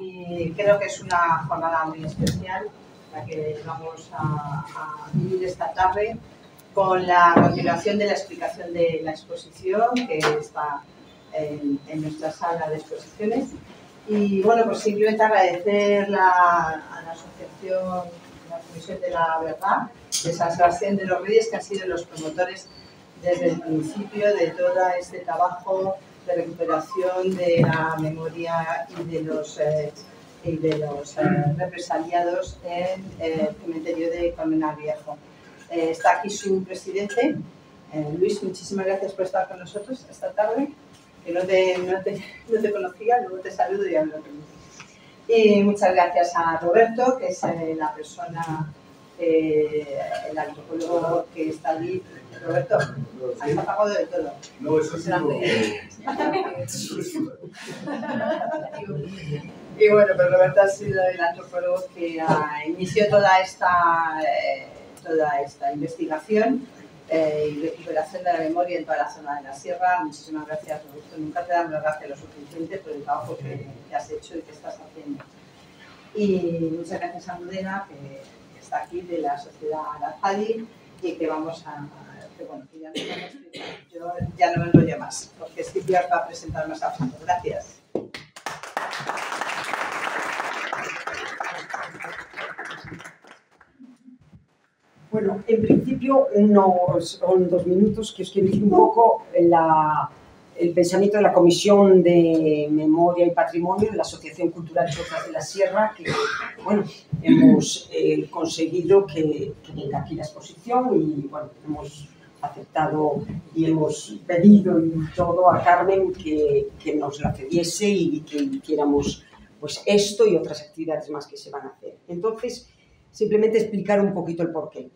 y creo que es una jornada muy especial la que vamos a vivir esta tarde con la continuación de la explicación de la exposición que está en nuestra sala de exposiciones. Y bueno, pues simplemente agradecer a la asociación, la Comisión de la Verdad de San Sebastián de los Reyes, que han sido los promotores desde el principio de todo este trabajo de recuperación de la memoria y de los represaliados en el cementerio de Colmenar Viejo. Está aquí su presidente, Luis. Muchísimas gracias por estar con nosotros esta tarde, que no te conocía, luego te saludo y hablo contigo. Y muchas gracias a Roberto, que es la persona, el antropólogo que está allí. Roberto, has apagado de todo. No, eso es Y bueno, pues Roberto ha sido el antropólogo que inició toda esta investigación y recuperación de la memoria en toda la zona de la sierra. Muchísimas gracias, Roberto. Nunca te dan las gracias lo suficiente por el trabajo que has hecho y que estás haciendo. Y muchas gracias a Almudena, que está aquí, de la Sociedad Aranzadi, y que vamos a... que bueno, que ya nos van a explicar. Yo ya no me enrollo más, porque Silvia va a presentar más a fondo. Gracias. Bueno, en principio son 2 minutos que os quiero decir un poco el pensamiento de la Comisión de Memoria y Patrimonio de la Asociación Cultural Chozas de la Sierra, que bueno, hemos conseguido que venga aquí la exposición y bueno, hemos aceptado y hemos pedido y todo a Carmen que nos la cediese y que hiciéramos pues esto y otras actividades más que se van a hacer. Entonces, simplemente explicar un poquito el porqué.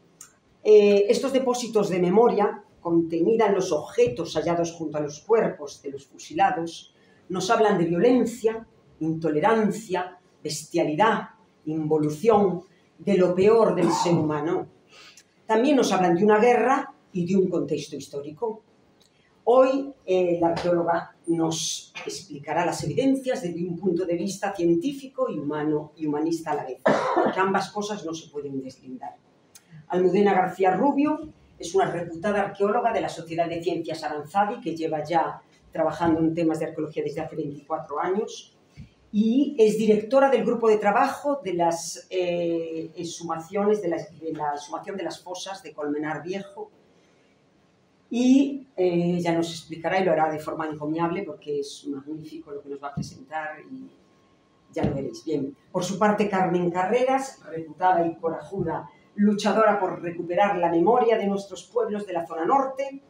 Estos depósitos de memoria, contenida en los objetos hallados junto a los cuerpos de los fusilados, nos hablan de violencia, intolerancia, bestialidad, involución, de lo peor del ser humano. También nos hablan de una guerra y de un contexto histórico. Hoy la arqueóloga nos explicará las evidencias desde un punto de vista científico y humano y humanista a la vez, porque ambas cosas no se pueden deslindar. Almudena García Rubio es una reputada arqueóloga de la Sociedad de Ciencias Aranzadi, que lleva ya trabajando en temas de arqueología desde hace 24 años y es directora del grupo de trabajo de las exhumaciones, de la exhumación de las fosas de Colmenar Viejo. Y ella nos explicará y lo hará de forma encomiable porque es magnífico lo que nos va a presentar y ya lo veréis. Bien, por su parte Carmen Carreras, reputada y corajuda luchadora por recuperar la memoria de nuestros pueblos de la zona norte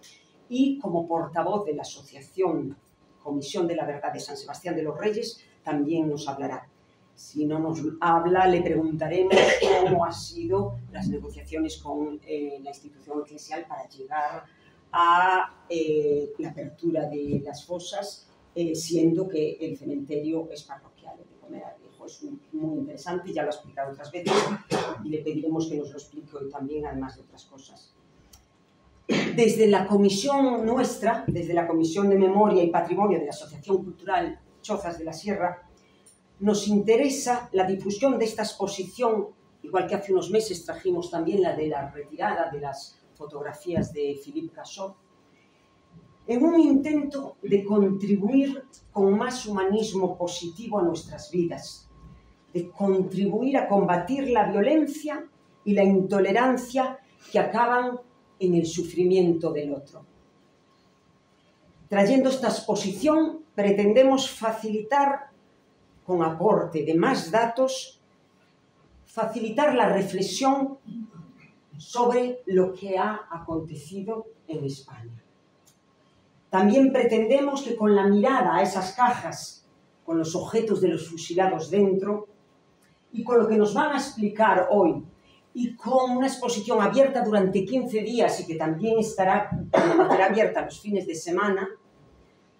y como portavoz de la Asociación Comisión de la Verdad de San Sebastián de los Reyes, también nos hablará. Si no nos habla, le preguntaremos cómo han sido las negociaciones con la institución eclesial para llegar a la apertura de las fosas, siendo que el cementerio es parroquial de Colmenar Viejo. Es muy interesante, ya lo ha explicado otras veces y le pediremos que nos lo explique hoy también, además de otras cosas. Desde la comisión nuestra, desde la Comisión de Memoria y Patrimonio de la Asociación Cultural Chozas de la Sierra, nos interesa la difusión de esta exposición, igual que hace unos meses trajimos también la de la retirada de las fotografías de Philippe Cassot, en un intento de contribuir con más humanismo positivo a nuestras vidas, de contribuir a combatir la violencia y la intolerancia que acaban en el sufrimiento del otro. Trayendo esta exposición, pretendemos facilitar, con aporte de más datos, facilitar la reflexión sobre lo que ha acontecido en España. También pretendemos que con la mirada a esas cajas, con los objetos de los fusilados dentro, y con lo que nos van a explicar hoy, y con una exposición abierta durante 15 días y que también estará abierta los fines de semana,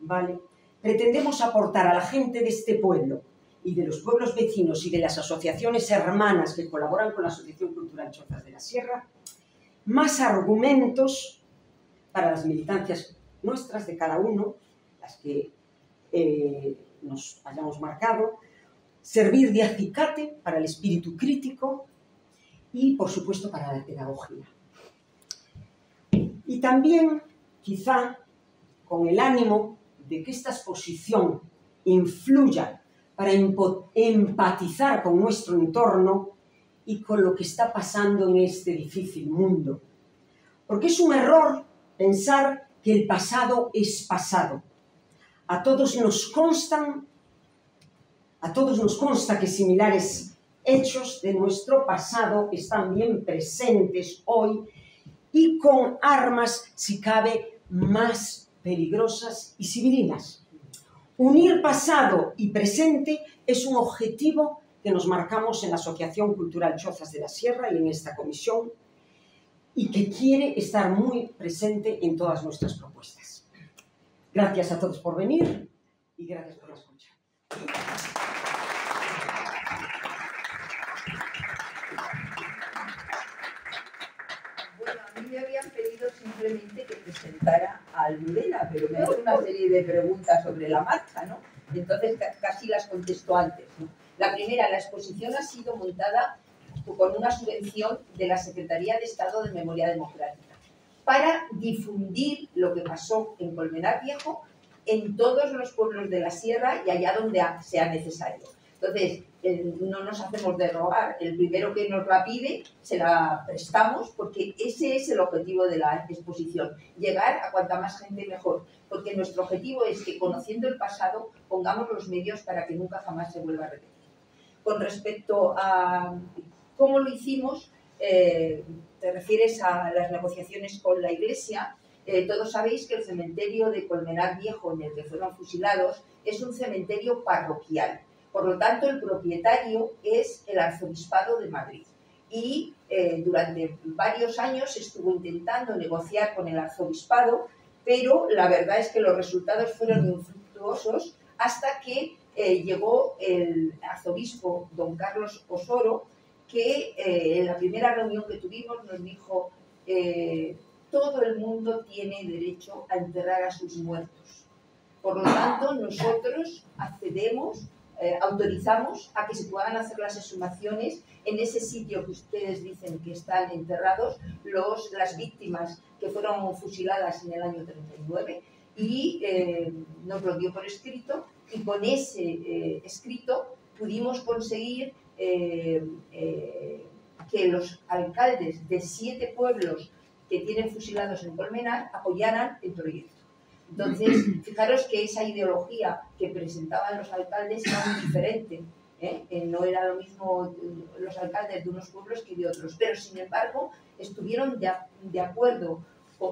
¿vale? Pretendemos aportar a la gente de este pueblo y de los pueblos vecinos y de las asociaciones hermanas que colaboran con la Asociación Cultural Chozas de la Sierra más argumentos para las militancias nuestras de cada uno, las que nos hayamos marcado, servir de acicate para el espíritu crítico y, por supuesto, para la pedagogía. Y también, quizá, con el ánimo de que esta exposición influya para empatizar con nuestro entorno y con lo que está pasando en este difícil mundo. Porque es un error pensar que el pasado es pasado. A todos nos consta que similares hechos de nuestro pasado están bien presentes hoy y con armas, si cabe, más peligrosas y civilinas. Unir pasado y presente es un objetivo que nos marcamos en la Asociación Cultural Chozas de la Sierra y en esta comisión, y que quiere estar muy presente en todas nuestras propuestas. Gracias a todos por venir y gracias por la escucha. Bueno, a mí me habían pedido simplemente que presentara a Almudena, pero me han hecho una serie de preguntas sobre la marcha, ¿no? Entonces casi las contesto antes, ¿no? La primera, la exposición ha sido montada con una subvención de la Secretaría de Estado de Memoria Democrática para difundir lo que pasó en Colmenar Viejo en todos los pueblos de la sierra y allá donde sea necesario. Entonces, no nos hacemos de rogar. El primero que nos la pide, se la prestamos, porque ese es el objetivo de la exposición, llegar a cuanta más gente mejor, porque nuestro objetivo es que, conociendo el pasado, pongamos los medios para que nunca jamás se vuelva a repetir. Con respecto a cómo lo hicimos, te refieres a las negociaciones con la Iglesia. Todos sabéis que el cementerio de Colmenar Viejo, en el que fueron fusilados, es un cementerio parroquial. Por lo tanto, el propietario es el Arzobispado de Madrid. Y durante varios años estuvo intentando negociar con el Arzobispado, pero la verdad es que los resultados fueron infructuosos hasta que llegó el arzobispo don Carlos Osoro, que en la primera reunión que tuvimos nos dijo: todo el mundo tiene derecho a enterrar a sus muertos. Por lo tanto, nosotros accedemos, autorizamos a que se puedan hacer las exhumaciones en ese sitio que ustedes dicen que están enterrados las víctimas que fueron fusiladas en el año 39, y nos lo dio por escrito, y con ese escrito pudimos conseguir que los alcaldes de 7 pueblos que tienen fusilados en Colmenar apoyaran el proyecto. Entonces, fijaros que esa ideología que presentaban los alcaldes era muy diferente, no era lo mismo los alcaldes de unos pueblos que de otros, pero sin embargo estuvieron de acuerdo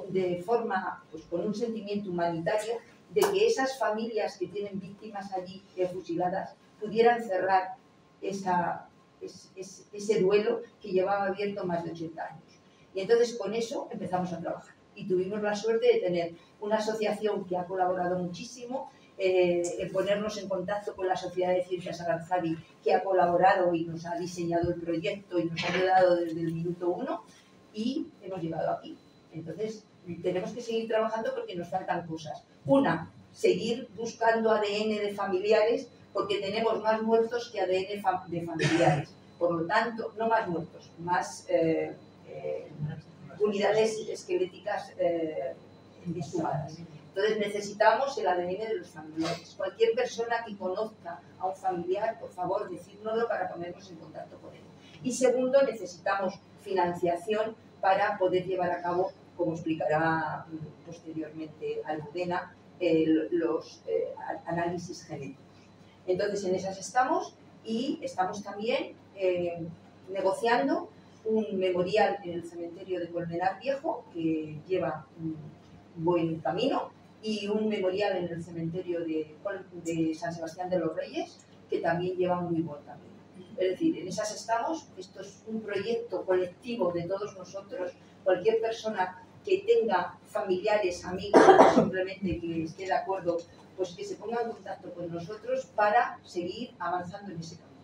de forma, pues, con un sentimiento humanitario, de que esas familias que tienen víctimas allí fusiladas pudieran cerrar ese duelo que llevaba abierto más de 80 años. Y entonces con eso empezamos a trabajar. Y tuvimos la suerte de tener una asociación que ha colaborado muchísimo, en ponernos en contacto con la Sociedad de Ciencias Aranzadi, que ha colaborado y nos ha diseñado el proyecto y nos ha ayudado desde el minuto 1, y hemos llegado aquí. Entonces, tenemos que seguir trabajando porque nos faltan cosas. Una, seguir buscando ADN de familiares, porque tenemos más muertos que ADN de familiares. Por lo tanto, no más muertos, más unidades esqueléticas exhumadas. Entonces necesitamos el ADN de los familiares. Cualquier persona que conozca a un familiar, por favor, decírnoslo para ponernos en contacto con él. Y segundo, necesitamos financiación para poder llevar a cabo, como explicará posteriormente Almudena, los análisis genéticos. Entonces, en esas estamos, y estamos también negociando un memorial en el cementerio de Colmenar Viejo, que lleva un buen camino, y un memorial en el cementerio de San Sebastián de los Reyes, que también lleva muy buen camino. Es decir, en esas estamos. Esto es un proyecto colectivo de todos nosotros. Cualquier persona que tenga familiares, amigos, simplemente que esté de acuerdo, pues que se ponga en contacto con nosotros para seguir avanzando en ese camino.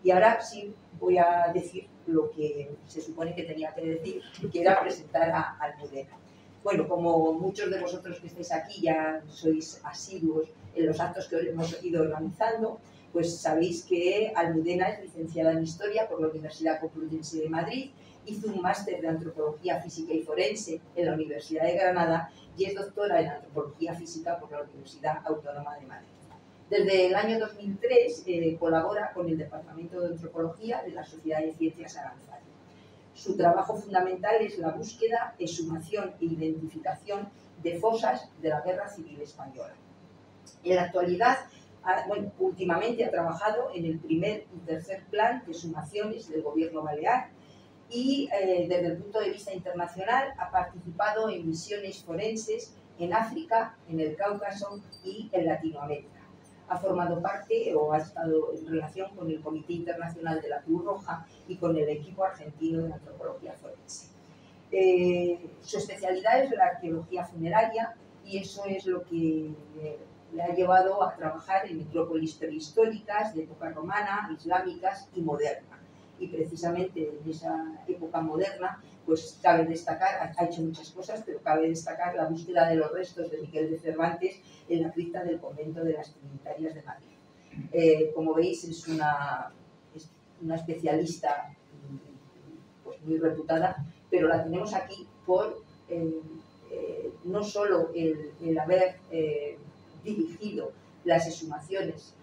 Y ahora sí voy a decir lo que se supone que tenía que decir, que era presentar a Almudena. Bueno, como muchos de vosotros que estáis aquí ya sois asiduos en los actos que hemos ido organizando, Pues sabéis que Almudena es licenciada en Historia por la Universidad Complutense de Madrid, hizo un máster de Antropología Física y Forense en la Universidad de Granada y es doctora en Antropología Física por la Universidad Autónoma de Madrid. Desde el año 2003 colabora con el Departamento de Antropología de la Sociedad de Ciencias Aranzadi. Su trabajo fundamental es la búsqueda, exhumación e identificación de fosas de la Guerra Civil Española. En la actualidad, últimamente ha trabajado en el primer y tercer plan de exhumaciones del Gobierno balear y desde el punto de vista internacional ha participado en misiones forenses en África, en el Cáucaso y en Latinoamérica. Ha formado parte o ha estado en relación con el Comité Internacional de la Cruz Roja y con el equipo argentino de antropología forense. Su especialidad es la arqueología funeraria y eso es lo que le ha llevado a trabajar en necrópolis prehistóricas de época romana, islámicas y moderna. Y precisamente en esa época moderna, pues cabe destacar, ha hecho muchas cosas, pero cabe destacar la búsqueda de los restos de Miguel de Cervantes en la cripta del convento de las Trinitarias de Madrid. Como veis, es una especialista pues, muy reputada, pero la tenemos aquí por no solo el haber dirigido las exhumaciones,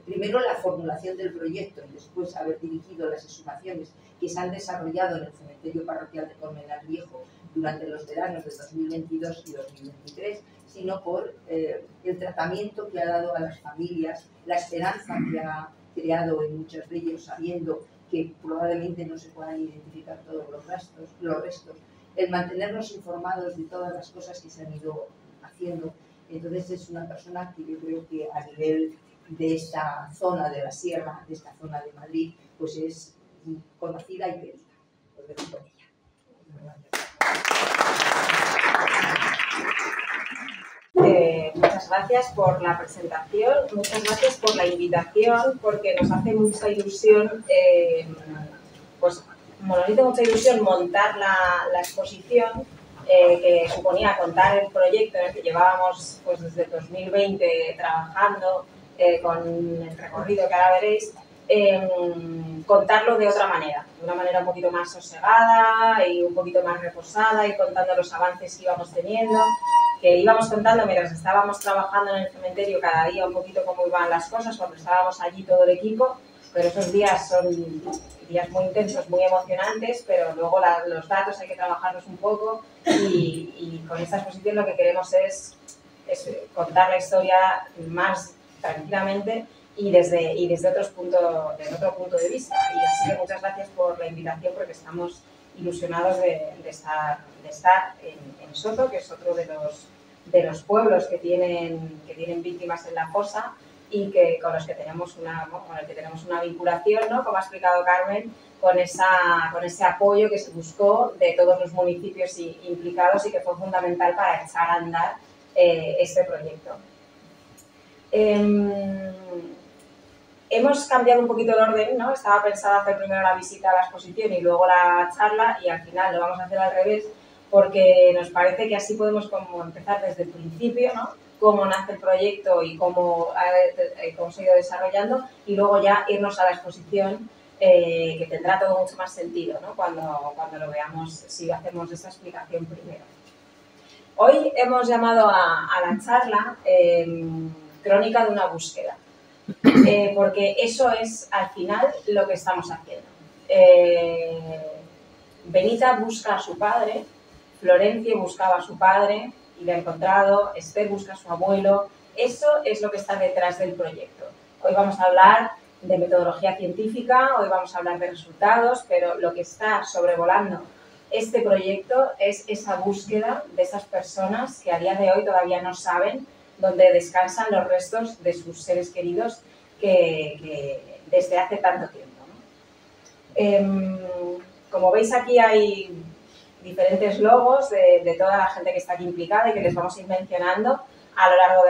primero la formulación del proyecto y después haber dirigido las exhumaciones que se han desarrollado en el cementerio parroquial de Colmenar Viejo durante los veranos de 2022 y 2023, sino por el tratamiento que ha dado a las familias, la esperanza que ha creado en muchos de ellos, sabiendo que probablemente no se puedan identificar todos los restos, el mantenernos informados de todas las cosas que se han ido haciendo. Entonces es una persona que yo creo que a nivel de esta zona de la sierra, de esta zona de Madrid, pues es conocida y querida. Os dejo con ella. Muchas gracias por la presentación, muchas gracias por la invitación, porque nos hace mucha ilusión, pues nos hizo mucha ilusión montar la exposición que suponía contar el proyecto en el que llevábamos pues, desde 2020 trabajando con el recorrido que ahora veréis, contarlo de otra manera, de una manera un poquito más sosegada y un poquito más reposada y contando los avances que íbamos teniendo, que íbamos contando mientras estábamos trabajando en el cementerio cada día un poquito cómo iban las cosas, cuando estábamos allí todo el equipo, pero esos días son días muy intensos, muy emocionantes, pero luego los datos hay que trabajarlos un poco y con esta exposición lo que queremos es contar la historia más tranquilamente y desde otro punto de vista. Y así que muchas gracias por la invitación porque estamos ilusionados de estar en Soto, que es otro de los pueblos que tienen víctimas en la fosa y que con el que tenemos una vinculación, ¿no? Como ha explicado Carmen, con ese apoyo que se buscó de todos los municipios implicados y que fue fundamental para echar a andar este proyecto. Hemos cambiado un poquito el orden, ¿no? Estaba pensado hacer primero la visita a la exposición y luego la charla y al final lo vamos a hacer al revés porque nos parece que así podemos como empezar desde el principio, ¿no? Cómo nace el proyecto y cómo se ha ido desarrollando y luego ya irnos a la exposición que tendrá todo mucho más sentido, ¿no? Cuando lo veamos, si hacemos esta explicación primero. Hoy hemos llamado a la charla Crónica de una búsqueda, porque eso es al final lo que estamos haciendo. Benita busca a su padre, Florencio buscaba a su padre y lo ha encontrado, Esther busca a su abuelo. Eso es lo que está detrás del proyecto. Hoy vamos a hablar de metodología científica, hoy vamos a hablar de resultados, pero lo que está sobrevolando este proyecto es esa búsqueda de esas personas que a día de hoy todavía no saben dónde descansan los restos de sus seres queridos que desde hace tanto tiempo, ¿no? Como veis aquí hay diferentes logos de toda la gente que está aquí implicada y que les vamos a ir mencionando a lo largo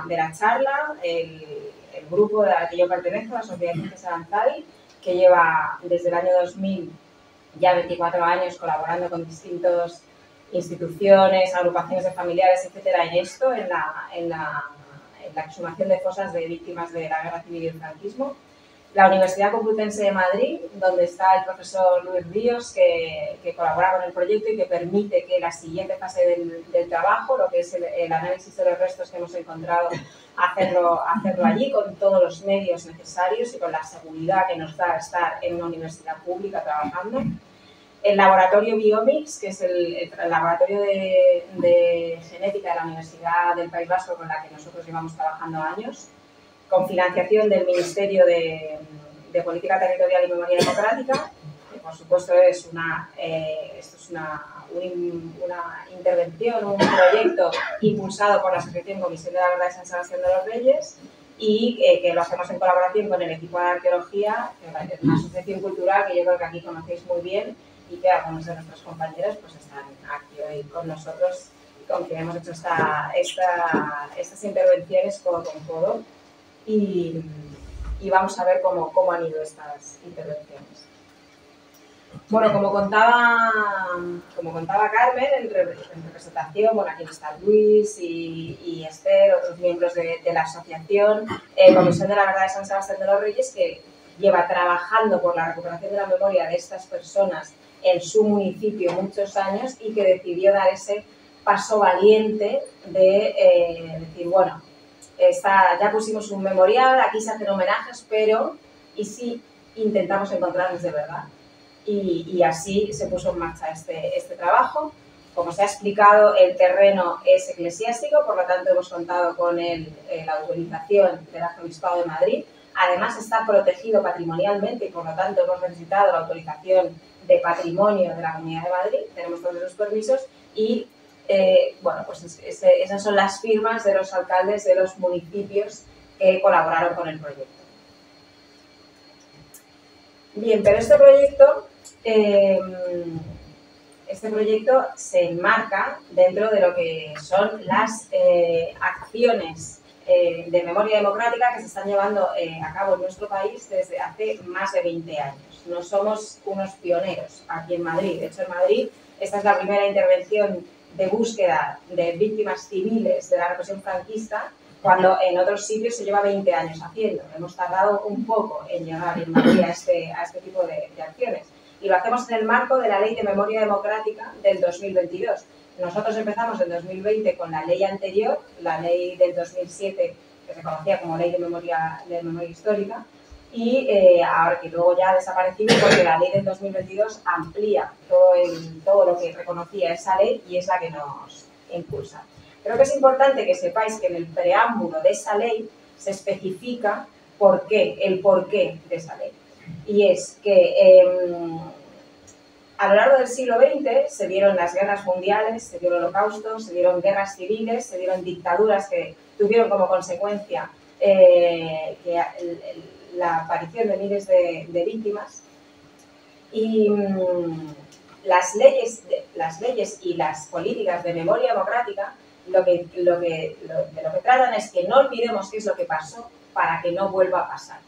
de la charla. El grupo al que yo pertenezco, la Sociedad de Ciencias Aranzadi, que lleva desde el año 2000 ya 24 años colaborando con distintas instituciones, agrupaciones de familiares, etcétera, en esto, en la la exhumación de fosas de víctimas de la Guerra Civil y el franquismo. La Universidad Complutense de Madrid, donde está el profesor Luis Ríos, que colabora con el proyecto y que permite que la siguiente fase del trabajo, lo que es el análisis de los restos que hemos encontrado, hacerlo allí con todos los medios necesarios y con la seguridad que nos da estar en una universidad pública trabajando. El laboratorio Biomix, que es el laboratorio de genética de la Universidad del País Vasco con la que nosotros llevamos trabajando años, con financiación del Ministerio de Política Territorial y Memoria Democrática, que por supuesto es esto es una intervención, un proyecto impulsado por la Asociación Comisión de la Verdad de San Sebastián de los Reyes y que lo hacemos en colaboración con el equipo de arqueología, que es una asociación cultural que yo creo que aquí conocéis muy bien y que algunos de nuestros compañeros pues están aquí hoy con nosotros y con quien hemos hecho estas intervenciones codo con codo. Y vamos a ver cómo han ido estas intervenciones. Bueno, como contaba Carmen, en representación, bueno, aquí está Luis y Esther, otros miembros de la asociación Comisión de la Verdad de San Sebastián de los Reyes, que lleva trabajando por la recuperación de la memoria de estas personas en su municipio muchos años y que decidió dar ese paso valiente de decir, bueno, ya pusimos un memorial, aquí se hacen homenajes, pero ¿y si intentamos encontrarles de verdad? Y así se puso en marcha este trabajo. Como se ha explicado, el terreno es eclesiástico, por lo tanto hemos contado con la autorización del Arzobispado de Madrid. Además está protegido patrimonialmente y por lo tanto hemos necesitado la autorización de patrimonio de la Comunidad de Madrid. Tenemos todos esos permisos y bueno, pues esas son las firmas de los alcaldes de los municipios que colaboraron con el proyecto. Bien, pero este proyecto se enmarca dentro de lo que son las acciones de memoria democrática que se están llevando a cabo en nuestro país desde hace más de 20 años. No somos unos pioneros aquí en Madrid. De hecho, en Madrid esta es la primera intervención de búsqueda de víctimas civiles de la represión franquista, cuando en otros sitios se lleva 20 años haciendo. Hemos tardado un poco en llegar en Madrid a este tipo de acciones. Y lo hacemos en el marco de la Ley de Memoria Democrática del 2022. Nosotros empezamos en 2020 con la ley anterior, la ley del 2007, que se conocía como Ley de Memoria Histórica, y ahora que luego ya ha desaparecido porque la ley del 2022 amplía todo lo que reconocía esa ley y es la que nos impulsa. Creo que es importante que sepáis que en el preámbulo de esa ley se especifica el porqué de esa ley. Y es que a lo largo del siglo XX se dieron las guerras mundiales, se dio el Holocausto, se dieron guerras civiles, se dieron dictaduras que tuvieron como consecuencia la aparición de miles de víctimas. Y las leyes y las políticas de memoria democrática de lo que tratan es que no olvidemos qué es lo que pasó para que no vuelva a pasar.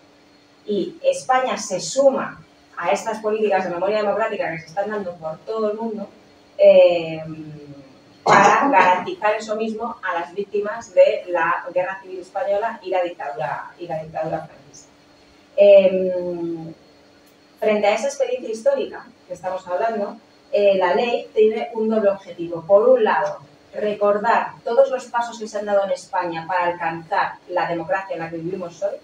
Y España se suma a estas políticas de memoria democrática que se están dando por todo el mundo para garantizar eso mismo a las víctimas de la Guerra Civil Española y la dictadura franquista. Frente a esa experiencia histórica que estamos hablando, la ley tiene un doble objetivo. Por un lado, recordar todos los pasos que se han dado en España para alcanzar la democracia en la que vivimos hoy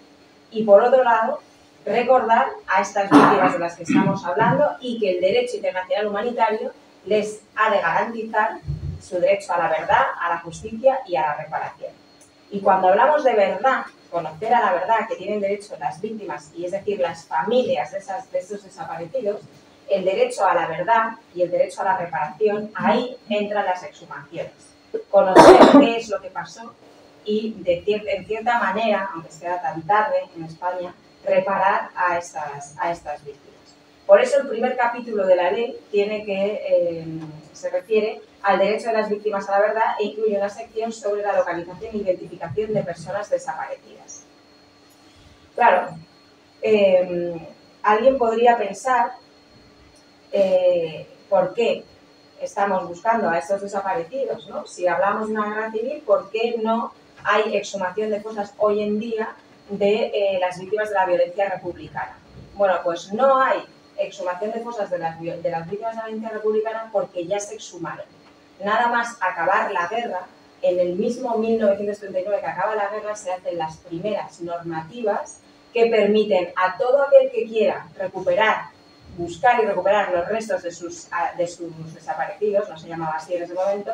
y, por otro lado, recordar a estas víctimas de las que estamos hablando y que el derecho internacional humanitario les ha de garantizar su derecho a la verdad, a la justicia y a la reparación. Y cuando hablamos de verdad, conocer a la verdad que tienen derecho las víctimas, y es decir, las familias de estos desaparecidos, el derecho a la verdad y el derecho a la reparación, ahí entran las exhumaciones. Conocer qué es lo que pasó y, en cierta manera, aunque sea tan tarde en España, reparar a estas víctimas. Por eso el primer capítulo de la ley se refiere al derecho de las víctimas a la verdad e incluye una sección sobre la localización e identificación de personas desaparecidas. Claro, alguien podría pensar por qué estamos buscando a estos desaparecidos, ¿no? Si hablamos de una guerra civil, ¿por qué no hay exhumación de fosas hoy en día de las víctimas de la violencia republicana. Bueno, pues no hay exhumación de fosas de las víctimas de la violencia republicana porque ya se exhumaron. Nada más acabar la guerra, en el mismo 1939 que acaba la guerra, se hacen las primeras normativas que permiten a todo aquel que quiera recuperar, buscar y recuperar los restos de sus desaparecidos, no se llamaba así en ese momento,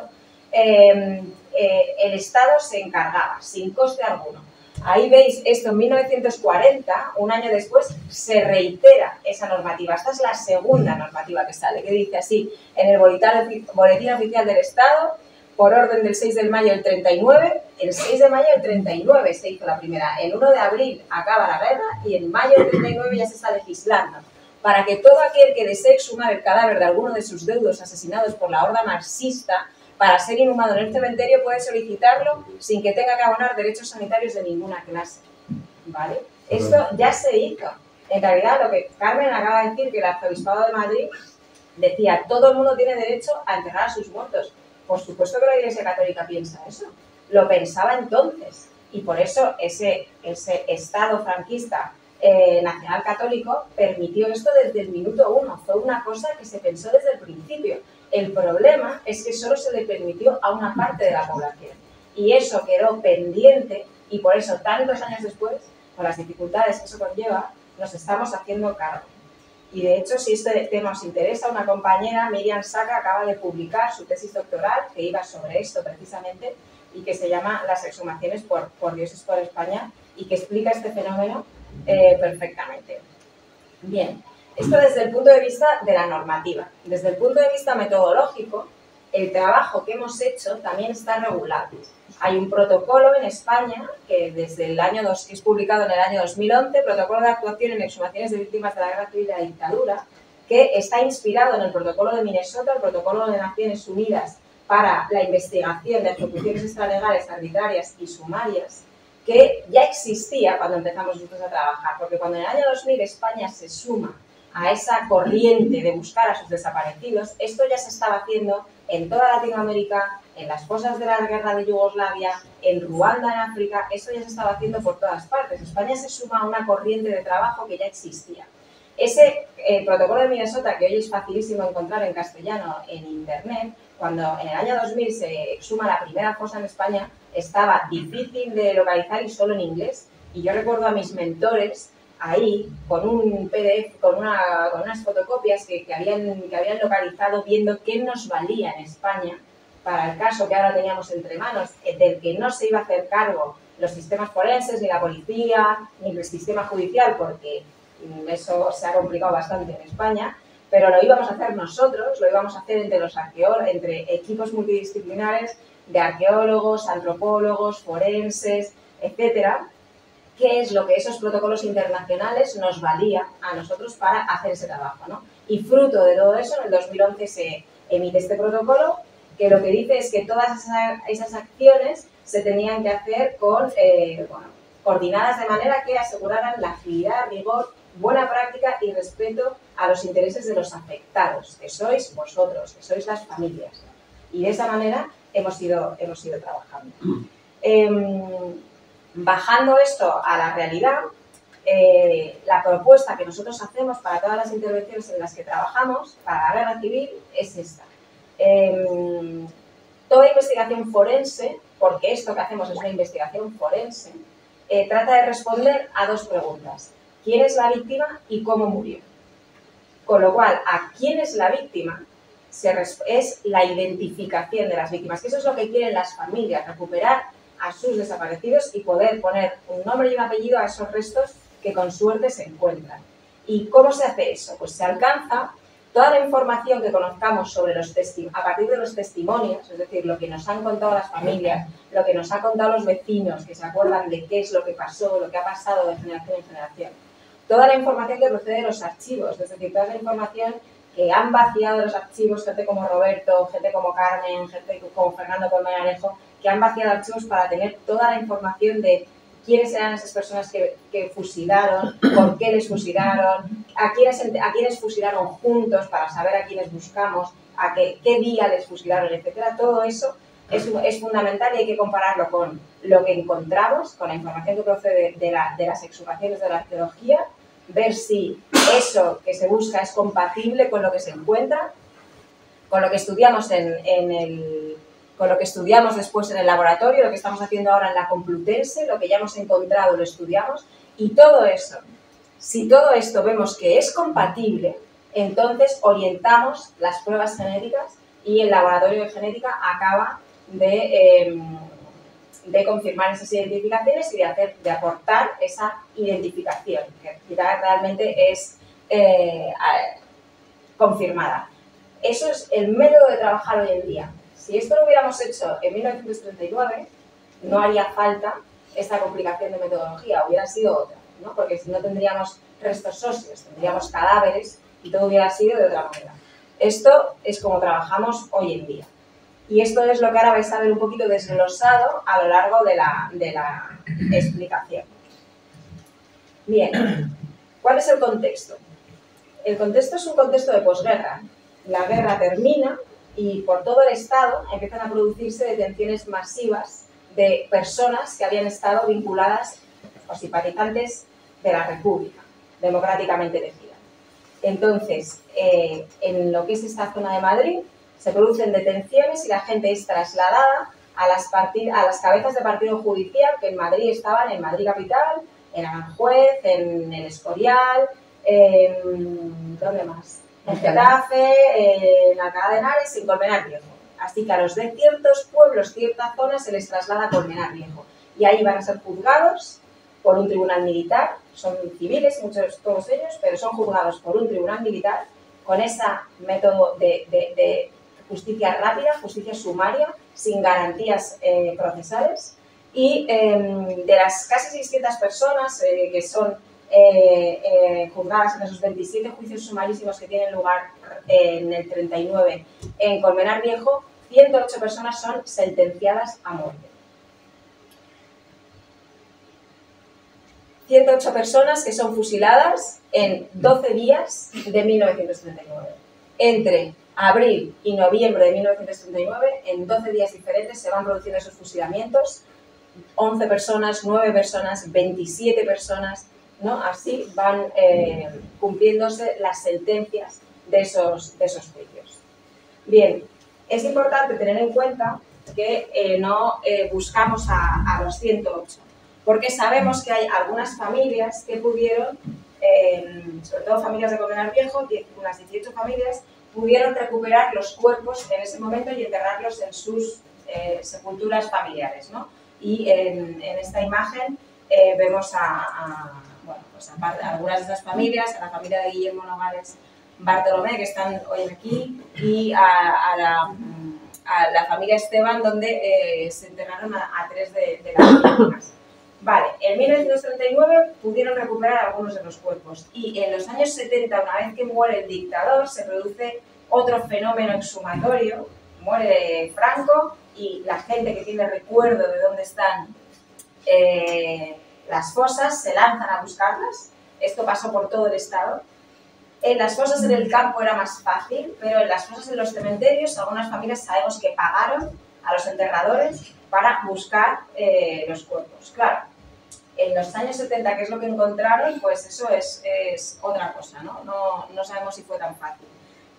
el Estado se encargaba, sin coste alguno. Ahí veis esto en 1940, un año después, se reitera esa normativa. Esta es la segunda normativa que sale, que dice así, en el Boletín Oficial del Estado, por orden del 6 de mayo del 39, el 6 de mayo del 39 se hizo la primera, el 1 de abril acaba la guerra y en mayo del 39 ya se está legislando, para que todo aquel que desee exhumar el cadáver de alguno de sus deudos asesinados por la horda marxista para ser inhumado en el cementerio puede solicitarlo sin que tenga que abonar derechos sanitarios de ninguna clase, ¿vale? Esto ya se hizo. En realidad, lo que Carmen acaba de decir, que el Arzobispado de Madrid decía, todo el mundo tiene derecho a enterrar a sus muertos. Por supuesto que la Iglesia Católica piensa eso. Lo pensaba entonces. Y por eso ese Estado franquista nacional católico permitió esto desde el minuto uno. Fue una cosa que se pensó desde el principio. El problema es que solo se le permitió a una parte de la población. Y eso quedó pendiente y por eso tantos años después, con las dificultades que eso conlleva, nos estamos haciendo cargo. Y de hecho, si este tema os interesa, una compañera, Miriam Saca, acaba de publicar su tesis doctoral que iba sobre esto precisamente y que se llama Las exhumaciones por Dios es por España y que explica este fenómeno perfectamente. Bien, esto desde el punto de vista de la normativa. Desde el punto de vista metodológico, el trabajo que hemos hecho también está regulado. Hay un protocolo en España que desde el año que es publicado en el año 2011, Protocolo de Actuación en Exhumaciones de Víctimas de la Guerra Civil y la Dictadura, que está inspirado en el Protocolo de Minnesota, el Protocolo de Naciones Unidas para la investigación de ejecuciones extralegales, arbitrarias y sumarias, que ya existía cuando empezamos nosotros a trabajar, porque cuando en el año 2000 España se suma a esa corriente de buscar a sus desaparecidos, esto ya se estaba haciendo en toda Latinoamérica, en las fosas de la guerra de Yugoslavia, en Ruanda, en África, esto ya se estaba haciendo por todas partes. España se suma a una corriente de trabajo que ya existía. Ese protocolo de Minnesota, que hoy es facilísimo encontrar en castellano en Internet, cuando en el año 2000 se exhuma la primera fosa en España, estaba difícil de localizar y solo en inglés. Y yo recuerdo a mis mentores ahí con un PDF, con unas fotocopias que habían localizado, viendo qué nos valía en España para el caso que ahora teníamos entre manos, del que no se iba a hacer cargo los sistemas forenses, ni la policía, ni el sistema judicial, porque eso se ha complicado bastante en España, pero lo íbamos a hacer nosotros, lo íbamos a hacer entre equipos multidisciplinares de arqueólogos, antropólogos, forenses, etcétera. ¿Qué es lo que esos protocolos internacionales nos valía a nosotros para hacer ese trabajo, ¿no? Y fruto de todo eso, en el 2011 se emite este protocolo, que lo que dice es que todas esas acciones se tenían que hacer coordinadas de manera que aseguraran la agilidad, rigor, buena práctica y respeto a los intereses de los afectados, que sois vosotros, que sois las familias. Y de esa manera hemos ido trabajando. Bajando esto a la realidad, la propuesta que nosotros hacemos para todas las intervenciones en las que trabajamos para la guerra civil es esta. Toda investigación forense, porque esto que hacemos es una investigación forense, trata de responder a dos preguntas. ¿Quién es la víctima y cómo murió? Con lo cual, a quién es la víctima es la identificación de las víctimas, que eso es lo que quieren las familias, recuperar a sus desaparecidos y poder poner un nombre y un apellido a esos restos que con suerte se encuentran. ¿Y cómo se hace eso? Pues se alcanza toda la información que conozcamos a partir de los testimonios, es decir, lo que nos han contado las familias, lo que nos han contado los vecinos, que se acuerdan de qué es lo que pasó, lo que ha pasado de generación en generación. Toda la información que procede de los archivos, es decir, toda la información que han vaciado los archivos, gente como Roberto, gente como Carmen, gente como Fernando Colmenarejo, que han vaciado archivos para tener toda la información de quiénes eran esas personas que fusilaron, por qué les fusilaron, a quiénes fusilaron juntos para saber a quiénes buscamos, qué día les fusilaron, etcétera. Todo eso es fundamental y hay que compararlo con lo que encontramos, con la información que procede de las exhumaciones de la arqueología, ver si eso que se busca es compatible con lo que se encuentra, con lo que estudiamos con lo que estudiamos después en el laboratorio, lo que estamos haciendo ahora en la Complutense, lo que ya hemos encontrado lo estudiamos, y todo eso, si todo esto vemos que es compatible, entonces orientamos las pruebas genéticas y el laboratorio de genética acaba de confirmar esas identificaciones y de aportar esa identificación, que realmente es confirmada. Eso es el método de trabajar hoy en día. Si esto lo hubiéramos hecho en 1939, no haría falta esta complicación de metodología, hubiera sido otra, ¿no? Porque si no tendríamos restos óseos, tendríamos cadáveres y todo hubiera sido de otra manera. Esto es como trabajamos hoy en día. Y esto es lo que ahora vais a ver un poquito desglosado a lo largo de la explicación. Bien, ¿cuál es el contexto? El contexto es un contexto de posguerra. La guerra termina y por todo el Estado empiezan a producirse detenciones masivas de personas que habían estado vinculadas o simpatizantes de la República, democráticamente elegida. Entonces, en lo que es esta zona de Madrid, se producen detenciones y la gente es trasladada a las cabezas de partido judicial que en Madrid estaban en Madrid Capital, en Aranjuez, en el Escorial, ¿dónde más? En Getafe, en Alcalá de Henares y en Colmenar Viejo. Así que a los de ciertos pueblos, ciertas zonas, se les traslada a Colmenar Viejo. Y ahí van a ser juzgados por un tribunal militar, son civiles, todos ellos, pero son juzgados por un tribunal militar con ese método de justicia rápida, justicia sumaria, sin garantías procesales. Y de las casi 600 personas que son juzgadas en esos 27 juicios sumarísimos que tienen lugar en el 39 en Colmenar Viejo, 108 personas son sentenciadas a muerte. 108 personas que son fusiladas en 12 días de 1939. Entre abril y noviembre de 1939, en 12 días diferentes se van produciendo esos fusilamientos. 11 personas, 9 personas, 27 personas, ¿no? Así van cumpliéndose las sentencias de esos juicios. Bien, es importante tener en cuenta que no buscamos a los 108, porque sabemos que hay algunas familias que pudieron, sobre todo familias de Colmenar Viejo, unas 18 familias, pudieron recuperar los cuerpos en ese momento y enterrarlos en sus sepulturas familiares, ¿no? Y en esta imagen vemos bueno, pues algunas de esas familias, a la familia de Guillermo Nogales Bartolomé, que están hoy aquí, y a la familia Esteban, donde se enterraron a 3 de las víctimas. Vale, en 1939 pudieron recuperar algunos de los cuerpos y en los años 70, una vez que muere el dictador, se produce otro fenómeno exhumatorio, muere Franco y la gente que tiene recuerdo de dónde están las fosas se lanzan a buscarlas. Esto pasó por todo el Estado. En las fosas en el campo era más fácil, pero en las fosas en los cementerios algunas familias sabemos que pagaron a los enterradores para buscar los cuerpos. Claro, en los años 70, que es lo que encontraron, pues eso es otra cosa, ¿no? No sabemos si fue tan fácil.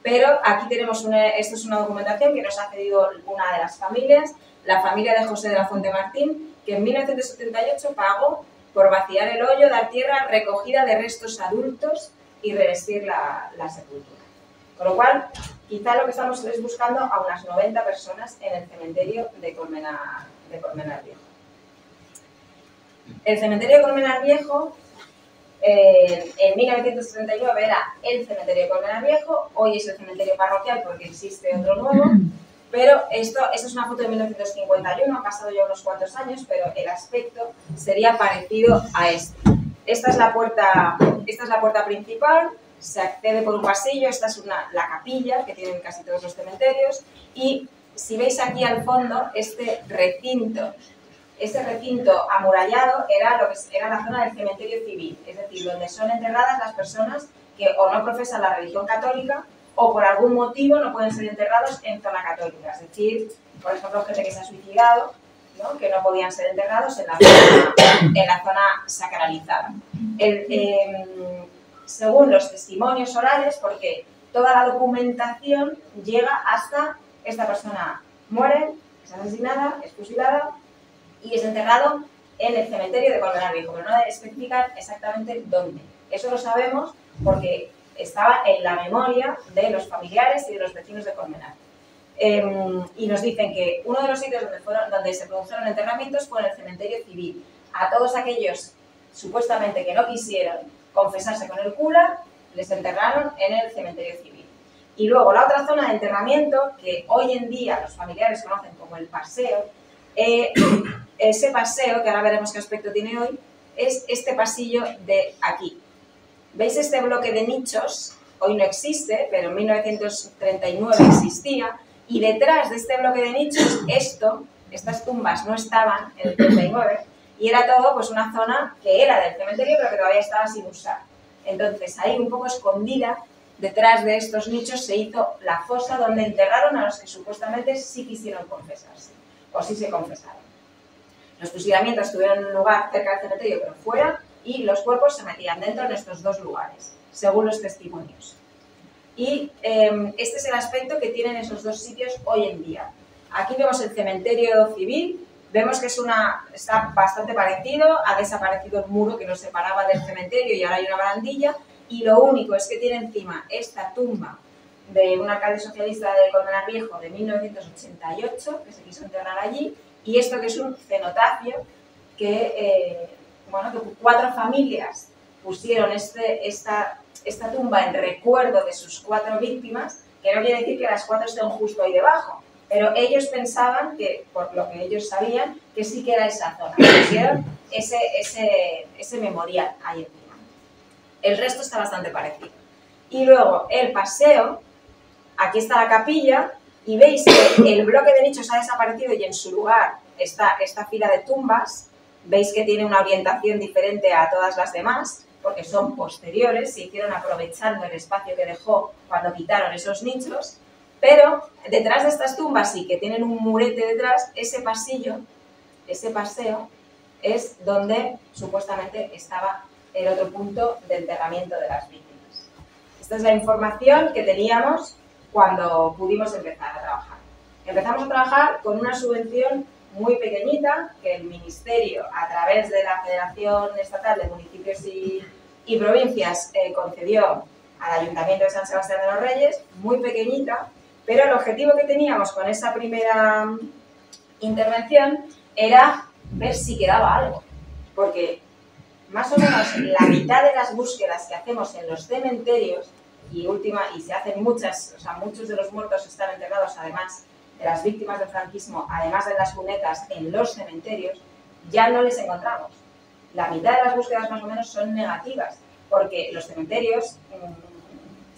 Pero aquí tenemos esto es una documentación que nos ha cedido una de las familias, la familia de José de la Fuente Martín, que en 1978 pagó por vaciar el hoyo, dar tierra, recogida de restos adultos y revestir la sepultura. Con lo cual, quizá lo que estamos es buscando a unas 90 personas en el cementerio de Colmenar Viejo. El cementerio de Colmenar Viejo, en 1939 era el cementerio de Colmenar Viejo, hoy es el cementerio parroquial porque existe otro nuevo, pero esta es una foto de 1951, han pasado ya unos cuantos años, pero el aspecto sería parecido a este. Esta es la puerta principal, se accede por un pasillo, esta es la capilla que tienen casi todos los cementerios y si veis aquí al fondo, este recinto amurallado era la zona del cementerio civil, es decir, donde son enterradas las personas que o no profesan la religión católica o por algún motivo no pueden ser enterrados en zona católica, es decir, por ejemplo, gente que se ha suicidado, ¿no? Que no podían ser enterrados en la zona sacralizada. Según los testimonios orales, porque toda la documentación llega hasta esta persona muere, es asesinada, es fusilada y es enterrado en el cementerio de Colmenar Viejo, pero no especifican exactamente dónde. Eso lo sabemos porque estaba en la memoria de los familiares y de los vecinos de Colmenar. Y nos dicen que uno de los sitios donde se produjeron enterramientos fue en el cementerio civil. A todos aquellos supuestamente que no quisieron confesarse con el cura, les enterraron en el cementerio civil. Y luego la otra zona de enterramiento, que hoy en día los familiares conocen como el paseo, ese paseo, que ahora veremos qué aspecto tiene hoy, es este pasillo de aquí. ¿Veis este bloque de nichos? Hoy no existe, pero en 1939 existía. Y detrás de este bloque de nichos, estas tumbas no estaban en el 39 y era todo pues una zona que era del cementerio pero que todavía estaba sin usar. Entonces ahí un poco escondida, detrás de estos nichos se hizo la fosa donde enterraron a los que supuestamente sí quisieron confesarse o sí se confesaron. Los fusilamientos tuvieron lugar cerca del cementerio pero fuera y los cuerpos se metían dentro en estos dos lugares, según los testimonios. Y este es el aspecto que tienen esos dos sitios hoy en día. Aquí vemos el cementerio civil, vemos que está bastante parecido, ha desaparecido el muro que nos separaba del cementerio y ahora hay una barandilla, y lo único es que tiene encima esta tumba de un alcalde socialista de Colmenar Viejo de 1988, que se quiso enterrar allí, y esto que es un cenotafio que 4 familias pusieron esta tumba en recuerdo de sus 4 víctimas, que no quiere decir que las 4 estén justo ahí debajo, pero ellos pensaban que, por lo que ellos sabían, que sí que era esa zona. Pusieron ese memorial ahí encima. El resto está bastante parecido. Y luego el paseo, aquí está la capilla, y veis que el bloque de nichos ha desaparecido y en su lugar está esta fila de tumbas. Veis que tiene una orientación diferente a todas las demás, porque son posteriores, se hicieron aprovechando el espacio que dejó cuando quitaron esos nichos, pero detrás de estas tumbas y que tienen un murete detrás, ese paseo es donde supuestamente estaba el otro punto de enterramiento de las víctimas. Esta es la información que teníamos cuando pudimos empezar a trabajar. Empezamos a trabajar con una subvención muy pequeñita que el Ministerio, a través de la Federación Estatal de Municipios y Provincias, concedió al Ayuntamiento de San Sebastián de los Reyes, muy pequeñita, pero el objetivo que teníamos con esa primera intervención era ver si quedaba algo, porque más o menos la mitad de las búsquedas que hacemos en los cementerios, y se hacen muchas, muchos de los muertos están enterrados además de las víctimas del franquismo, además de las cunetas en los cementerios, ya no les encontramos. La mitad de las búsquedas más o menos son negativas, porque los cementerios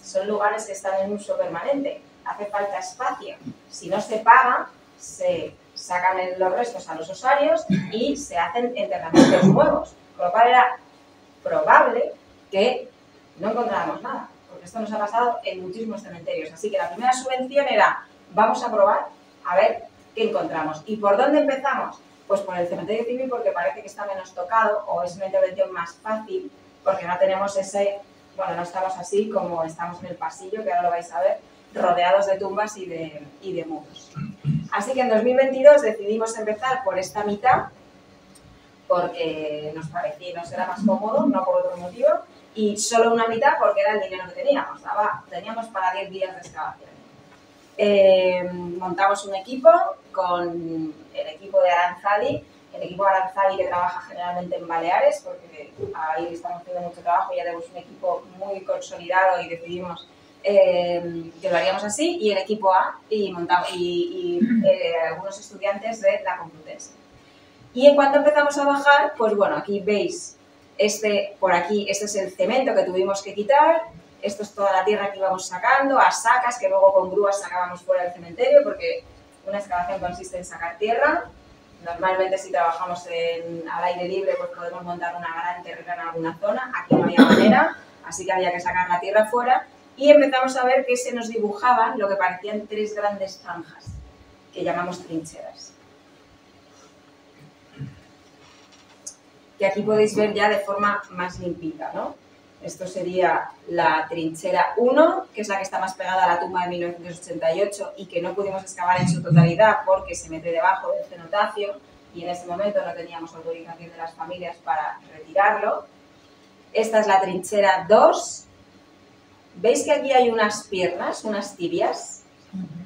son lugares que están en uso permanente, hace falta espacio. Si no se paga, se sacan los restos a los osarios y se hacen enterramientos nuevos, con lo cual era probable que no encontráramos nada, porque esto nos ha pasado en muchísimos cementerios. Así que la primera subvención era: vamos a probar a ver qué encontramos. ¿Y por dónde empezamos? Pues por el cementerio civil, porque parece que está menos tocado o es una intervención más fácil, porque no tenemos no estamos así como estamos en el pasillo, que ahora lo vais a ver, rodeados de tumbas y de muros. Así que en 2022 decidimos empezar por esta mitad, porque nos era más cómodo, no por otro motivo, y solo una mitad porque era el dinero que teníamos. Teníamos para 10 días de excavación. Montamos un equipo con el equipo de Aranzadi, que trabaja generalmente en Baleares, porque ahí estamos haciendo mucho trabajo, ya tenemos un equipo muy consolidado y decidimos que lo haríamos así, y el equipo A y algunos estudiantes de la Complutense. Y en cuanto empezamos a bajar, pues bueno, aquí veis, por aquí, este es el cemento que tuvimos que quitar. Esto es toda la tierra que íbamos sacando, a sacas, que luego con grúas sacábamos fuera del cementerio, porque una excavación consiste en sacar tierra. Normalmente si trabajamos al aire libre, pues podemos montar una gran terrera en alguna zona. Aquí no había manera, así que había que sacar la tierra fuera. Y empezamos a ver que se nos dibujaban lo que parecían 3 grandes zanjas, que llamamos trincheras. Que aquí podéis ver ya de forma más limpita, ¿no? Esto sería la trinchera 1, que es la que está más pegada a la tumba de 1988 y que no pudimos excavar en su totalidad porque se mete debajo del cenotafio y en ese momento no teníamos autorización de las familias para retirarlo. Esta es la trinchera 2. ¿Veis que aquí hay unas piernas, unas tibias?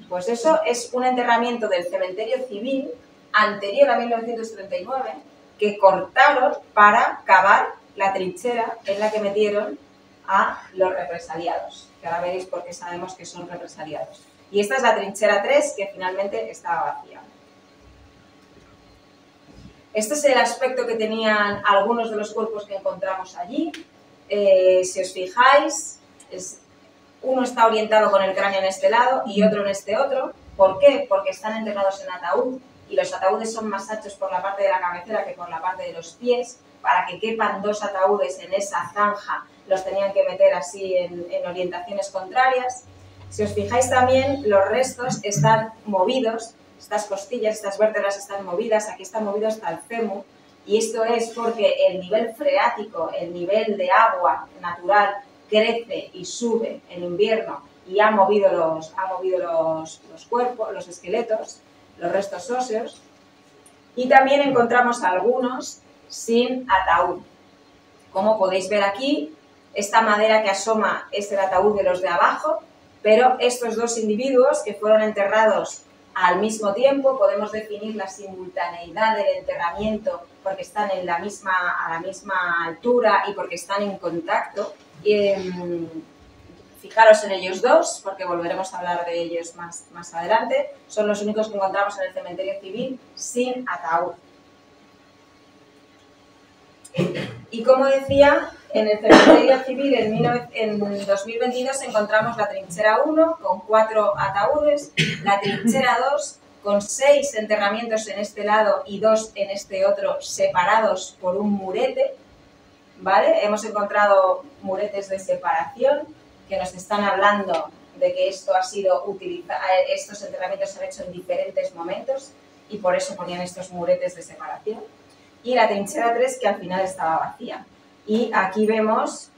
Pues eso es un enterramiento del cementerio civil anterior a 1939 que cortaron para cavar la trinchera en la que metieron a los represaliados, que ahora veréis por qué sabemos que son represaliados. Y esta es la trinchera 3, que finalmente estaba vacía. Este es el aspecto que tenían algunos de los cuerpos que encontramos allí. Si os fijáis, uno está orientado con el cráneo en este lado y otro en este otro. ¿Por qué? Porque están enterrados en ataúd y los ataúdes son más anchos por la parte de la cabecera que por la parte de los pies. Para que quepan dos ataúdes en esa zanja, los tenían que meter así en orientaciones contrarias. Si os fijáis también, los restos están movidos, estas costillas, estas vértebras están movidas, aquí está movido hasta el fémur, y esto es porque el nivel freático, el nivel de agua crece y sube en invierno y ha movido los cuerpos, los esqueletos, los restos óseos. Y también encontramos algunos sin ataúd. Como podéis ver aquí, esta madera que asoma es el ataúd de los de abajo, pero estos dos individuos que fueron enterrados al mismo tiempo, podemos definir la simultaneidad del enterramiento porque están a la misma altura y porque están en contacto. Fijaros en ellos dos, porque volveremos a hablar de ellos más adelante. Son los únicos que encontramos en el cementerio civil sin ataúd. Y como decía, en el cementerio civil en 2022 encontramos la trinchera 1 con 4 ataúdes, la trinchera 2 con 6 enterramientos en este lado y 2 en este otro separados por un murete, ¿vale? Hemos encontrado muretes de separación que nos están hablando de que esto ha sido estos enterramientos se han hecho en diferentes momentos y por eso ponían estos muretes de separación. Y la trinchera 3 que al final estaba vacía. Y aquí vemos,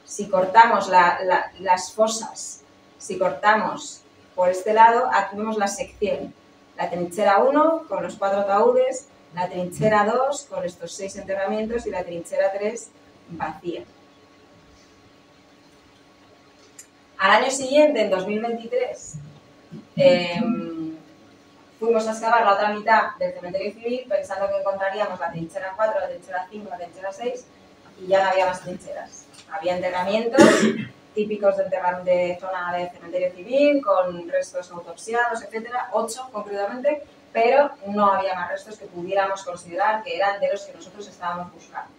si cortamos las fosas, si cortamos por este lado, aquí vemos la sección. La trinchera 1 con los 4 ataúdes, la trinchera 2 con estos 6 enterramientos y la trinchera 3 vacía. Al año siguiente, en 2023, fuimos a excavar la otra mitad del cementerio civil pensando que encontraríamos la trinchera 4, la trinchera 5, la trinchera 6 y ya no había más trincheras. Había enterramientos típicos de zona de cementerio civil con restos autopsiados, etcétera, 8 concretamente, pero no había más restos que pudiéramos considerar que eran de los que nosotros estábamos buscando.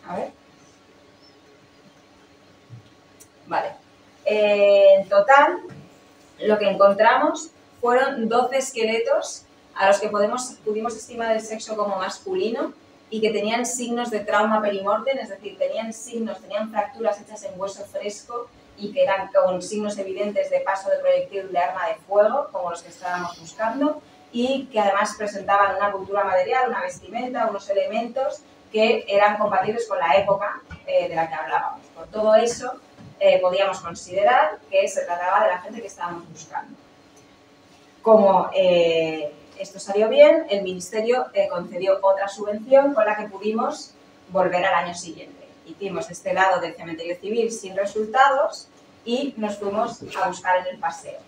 A ver. Vale. En total, lo que encontramos fueron 12 esqueletos a los que pudimos estimar el sexo como masculino y que tenían signos de trauma perimortem, es decir, tenían fracturas hechas en hueso fresco y que eran con signos evidentes de paso de proyectil de arma de fuego, como los que estábamos buscando, y que además presentaban una cultura material, una vestimenta, unos elementos que eran compatibles con la época de la que hablábamos. Por todo eso, podíamos considerar que se trataba de la gente que estábamos buscando. Como esto salió bien, el Ministerio concedió otra subvención con la que pudimos volver al año siguiente. Hicimos este lado del cementerio civil sin resultados y nos fuimos a buscar en el paseo.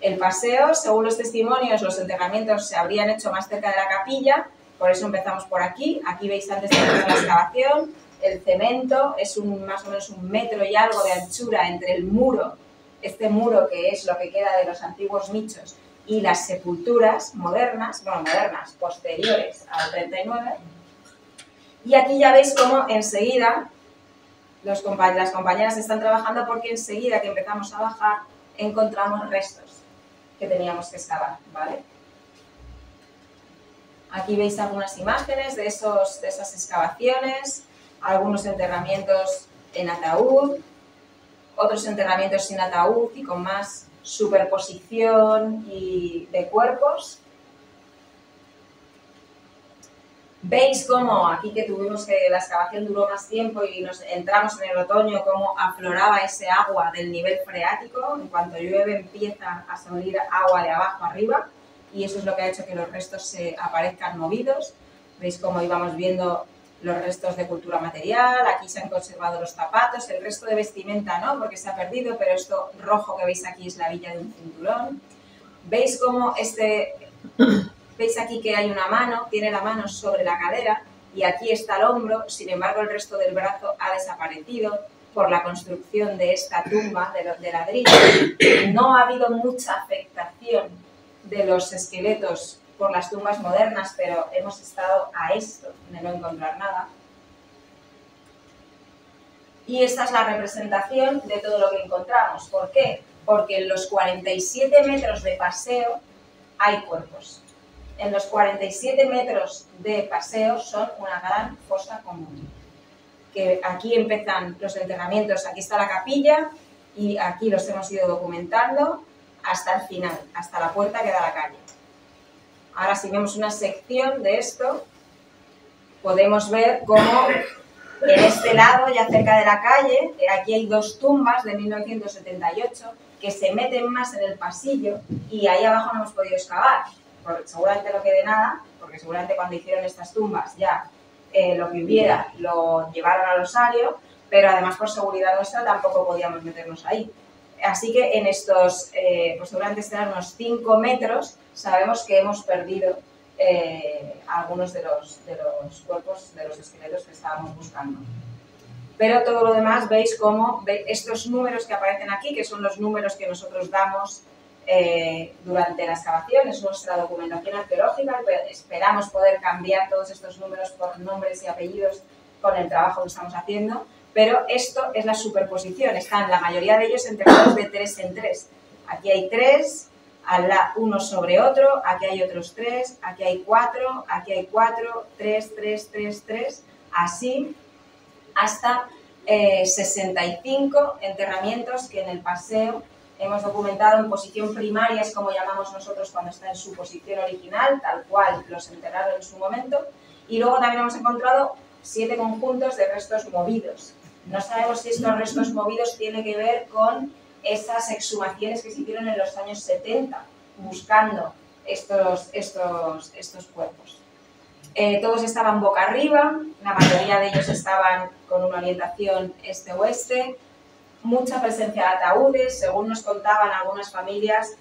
El paseo, según los testimonios, los enterramientos se habrían hecho más cerca de la capilla, por eso empezamos por aquí. Aquí veis antes de empezar la excavación. El cemento es más o menos 1 metro y algo de anchura entre el muro, este muro que es lo que queda de los antiguos nichos, y las sepulturas modernas, posteriores al 39. Y aquí ya veis cómo enseguida las compañeras están trabajando porque enseguida que empezamos a bajar encontramos restos que teníamos que excavar, ¿vale? Aquí veis algunas imágenes de esas excavaciones, algunos enterramientos en ataúd, otros enterramientos sin ataúd y con más superposición de cuerpos. Veis cómo aquí que tuvimos que la excavación duró más tiempo y nos entramos en el otoño, cómo afloraba ese agua del nivel freático. En cuanto llueve empieza a salir agua de abajo arriba y eso es lo que ha hecho que los restos se aparezcan movidos. Veis cómo íbamos viendo los restos de cultura material, aquí se han conservado los zapatos, el resto de vestimenta no, porque se ha perdido, pero esto rojo que veis aquí es la villa de un cinturón. Veis cómo veis aquí que hay una mano, tiene la mano sobre la cadera y aquí está el hombro, sin embargo el resto del brazo ha desaparecido por la construcción de esta tumba de ladrillo. No ha habido mucha afectación de los esqueletos por las tumbas modernas, pero hemos estado a esto de no encontrar nada. Y esta es la representación de todo lo que encontramos. ¿Por qué? Porque en los 47 metros de paseo hay cuerpos. En los 47 metros de paseo son una gran fosa común. Que aquí empiezan los enterramientos, aquí está la capilla y aquí los hemos ido documentando hasta el final, hasta la puerta que da a la calle. Ahora si vemos una sección de esto, podemos ver cómo en este lado, ya cerca de la calle, aquí hay dos tumbas de 1978 que se meten más en el pasillo y ahí abajo no hemos podido excavar. Seguramente no quede nada, porque seguramente cuando hicieron estas tumbas ya lo que hubiera lo llevaron al osario, pero además por seguridad nuestra tampoco podíamos meternos ahí. Así que en estos, pues seguramente serán unos 5 metros, sabemos que hemos perdido algunos de los cuerpos, de los esqueletos que estábamos buscando. Pero todo lo demás, veis cómo estos números que aparecen aquí, que son los números que nosotros damos durante la excavación, es nuestra documentación arqueológica, esperamos poder cambiar todos estos números por nombres y apellidos con el trabajo que estamos haciendo, pero esto es la superposición, están la mayoría de ellos enterrados de 3 en 3. Aquí hay 3, uno sobre otro, aquí hay otros 3, aquí hay 4, aquí hay 4, 3, 3, 3, 3, así hasta 65 enterramientos que en el paseo hemos documentado en posición primaria, es como llamamos nosotros cuando está en su posición original, tal cual los enterraron en su momento, y luego también hemos encontrado 7 conjuntos de restos movidos. No sabemos si estos restos movidos tienen que ver con esas exhumaciones que se hicieron en los años 70, buscando estos cuerpos. Todos estaban boca arriba, la mayoría de ellos estaban con una orientación este-oeste, mucha presencia de ataúdes, según nos contaban algunas familias